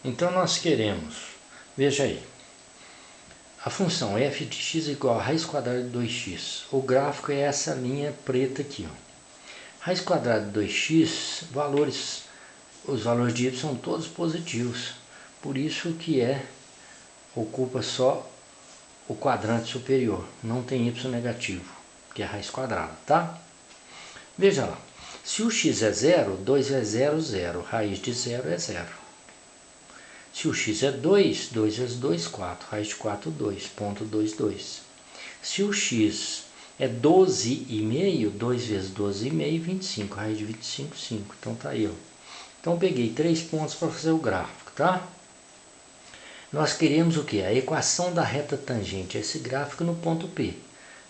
Então nós queremos, veja aí, a função f de x igual a raiz quadrada de 2x. O gráfico é essa linha preta aqui, ó. Raiz quadrada de 2x, os valores de y são todos positivos. Por isso que ocupa só o quadrante superior. Não tem y negativo, que é raiz quadrada, tá? Veja lá. Se o x é 0, 2 vezes 0, 0. Raiz de 0 é 0. Se o x é 2, 2 vezes 2, 4. Raiz de 4, 2. Ponto 2, 2. Se o x é 12,5, 2 vezes 12,5, 25. Raiz de 25, 5. Então tá aí, ó. Então peguei 3 pontos para fazer o gráfico, tá? Nós queremos o quê? A equação da reta tangente a esse gráfico no ponto P,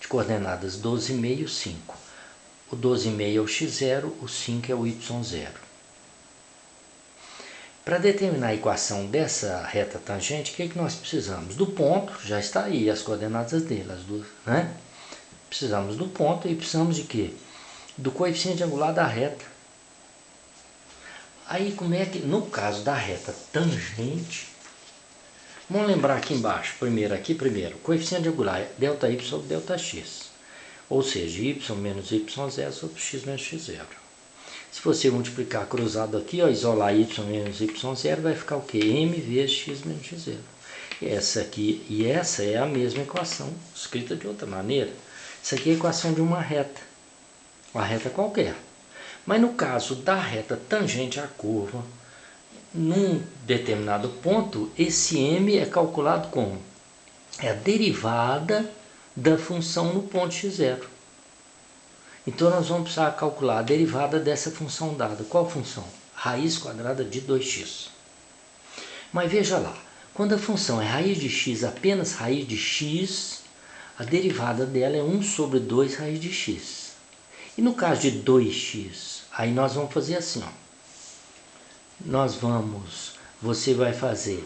de coordenadas 12,5, 5. O 12,5 é o x0, o 5 é o y0. Para determinar a equação dessa reta tangente, o que é que nós precisamos? Do ponto, já está aí as coordenadas dele, né? Precisamos do ponto e precisamos de quê? Do coeficiente angular da reta. Aí como é que, no caso da reta tangente, vamos lembrar aqui embaixo, primeiro, coeficiente angular é ΔY sobre ΔX. Ou seja, y menos y0 sobre x menos x0. Se você multiplicar cruzado aqui, ó, isolar y menos y0, vai ficar o quê? M vezes x menos x0. E essa é a mesma equação, escrita de outra maneira. Isso aqui é a equação de uma reta qualquer. Mas no caso da reta tangente à curva, num determinado ponto, esse m é calculado como? É a derivada da função no ponto x0. Então nós vamos precisar calcular a derivada dessa função dada. Qual função? Raiz quadrada de 2x. Mas veja lá, quando a função é raiz de x, apenas raiz de x, a derivada dela é 1 sobre 2 raiz de x. E no caso de 2x, aí nós vamos fazer assim, ó. Você vai fazer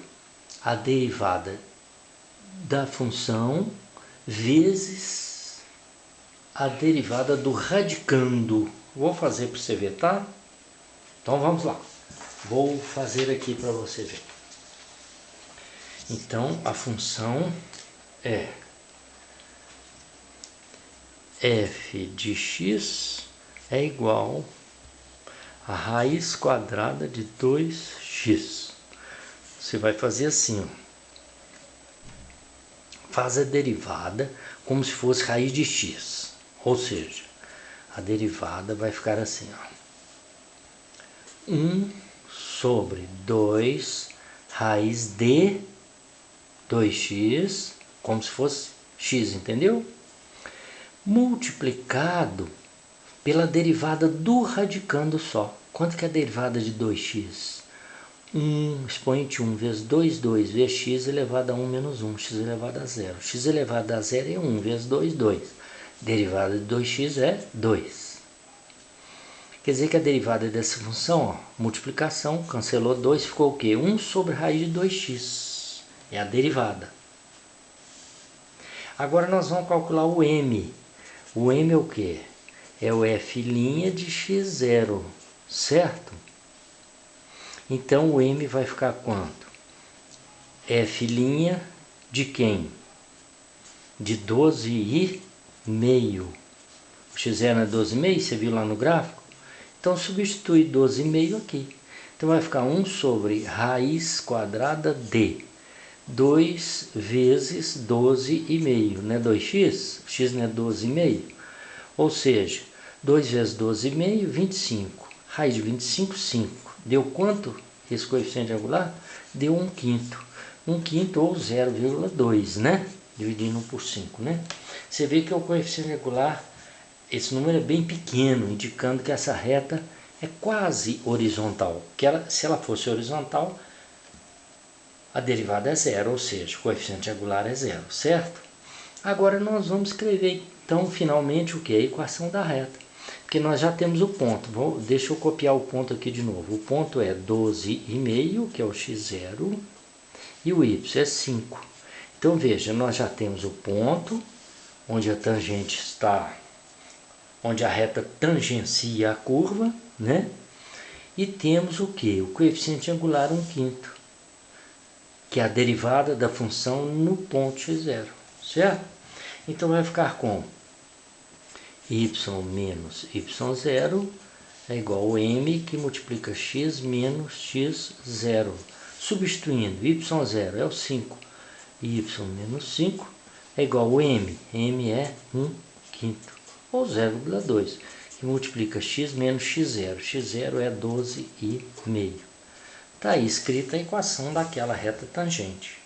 a derivada da função vezes a derivada do radicando. Vou fazer para você ver, tá? Então vamos lá. Vou fazer aqui para você ver. Então a função é f de x é igual a raiz quadrada de 2x. Você vai fazer assim, ó. Faz a derivada como se fosse raiz de x. Ou seja, a derivada vai ficar assim, ó. 1 sobre 2 raiz de 2x, como se fosse x, entendeu? Multiplicado pela derivada do radicando só. Quanto que é a derivada de 2x? 1 expoente 1 vezes 2, 2 vezes x elevado a 1 menos 1, x elevado a 0. X elevado a 0 é 1 vezes 2, 2. Derivada de 2x é 2. Quer dizer que a derivada dessa função, ó, multiplicação, cancelou 2, ficou o quê? 1 sobre raiz de 2x. É a derivada. Agora nós vamos calcular o m. O m é o quê? É o f' de x0, certo? Então o m vai ficar quanto? F' de quem? De 12,5. O x0 é 12,5, você viu lá no gráfico? Então substitui 12,5 aqui. Então vai ficar 1 sobre raiz quadrada de 2 vezes 12,5, não é 2x? X não é 12,5? Ou seja, 2 vezes 12,5, 25. Raiz de 25, 5. Deu quanto esse coeficiente angular? Deu 1/5. 1/5 ou 0,2, né? Dividindo 1 por 5, né? Você vê que o coeficiente angular, esse número é bem pequeno, indicando que essa reta é quase horizontal. Se ela fosse horizontal, a derivada é 0, ou seja, o coeficiente angular é 0, certo? Agora nós vamos escrever, então, finalmente, o que? A equação da reta. Porque nós já temos o ponto. Deixa eu copiar o ponto aqui de novo. O ponto é 12,5, que é o x0, e o y é 5. Então, veja, nós já temos o ponto, onde a tangente está, onde a reta tangencia a curva, né? E temos o que? O coeficiente angular 1/5. que é a derivada da função no ponto x0, certo? Então vai ficar com y menos y0 é igual a m que multiplica x menos x0. Substituindo, y0 é o 5, y menos 5 é igual a m. M é 1/5, ou 0,2, que multiplica x menos x0. x0 é 12,5. Está aí escrita a equação daquela reta tangente.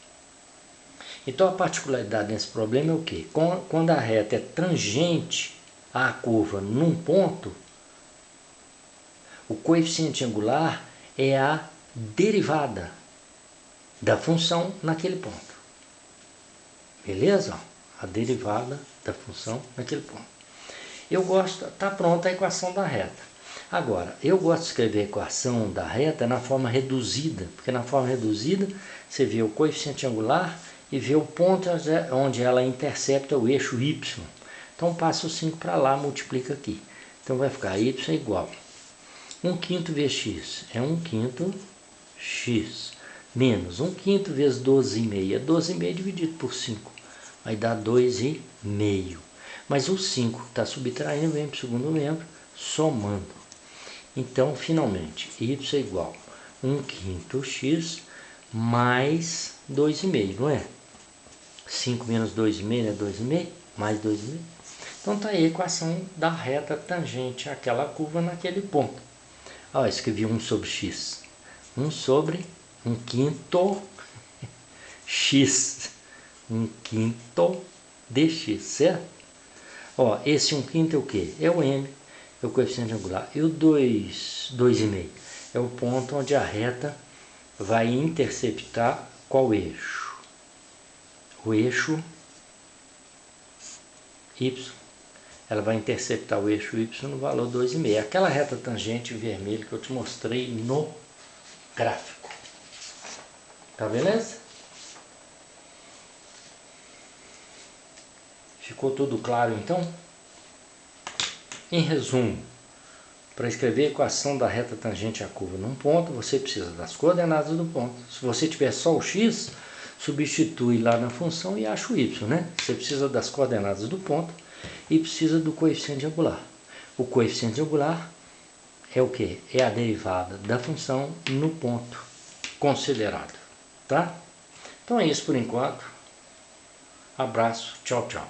Então a particularidade nesse problema é o quê? Quando a reta é tangente à curva num ponto, o coeficiente angular é a derivada da função naquele ponto. Beleza? A derivada da função naquele ponto. Eu gosto, está pronta a equação da reta. Agora, eu gosto de escrever a equação da reta na forma reduzida, porque na forma reduzida você vê o coeficiente angular e vê o ponto onde ela intercepta o eixo y. Então passa o 5 para lá, multiplica aqui. Então vai ficar y igual 1/5 vezes x é 1/5 x, menos 1/5 vezes 12,5 é 12,5 dividido por 5, vai dar 2,5. Mas o 5 que está subtraindo vem para o segundo membro, somando. Então, finalmente, y é igual 1/5 x mais 2,5, não é? 5 menos 2,5 é 2,5, mais 2,5. Então está aí a equação da reta tangente àquela curva naquele ponto. Ó, escrevi 1 sobre x. 1 sobre 1/5 x. 1/5 dx, certo? Ó, esse 1/5 é o quê? É o m, é o coeficiente angular. E o 2,5 é o ponto onde a reta vai interceptar qual eixo? O eixo y. Ela vai interceptar o eixo y no valor 2,5. Aquela reta tangente vermelha que eu te mostrei no gráfico. Tá beleza? Ficou tudo claro então? Em resumo, para escrever a equação da reta tangente à curva num ponto, você precisa das coordenadas do ponto. Se você tiver só o x, substitui lá na função e acha o y, né? Você precisa das coordenadas do ponto e precisa do coeficiente angular. O coeficiente angular é o que? É a derivada da função no ponto considerado, tá? Então é isso por enquanto. Abraço, tchau, tchau.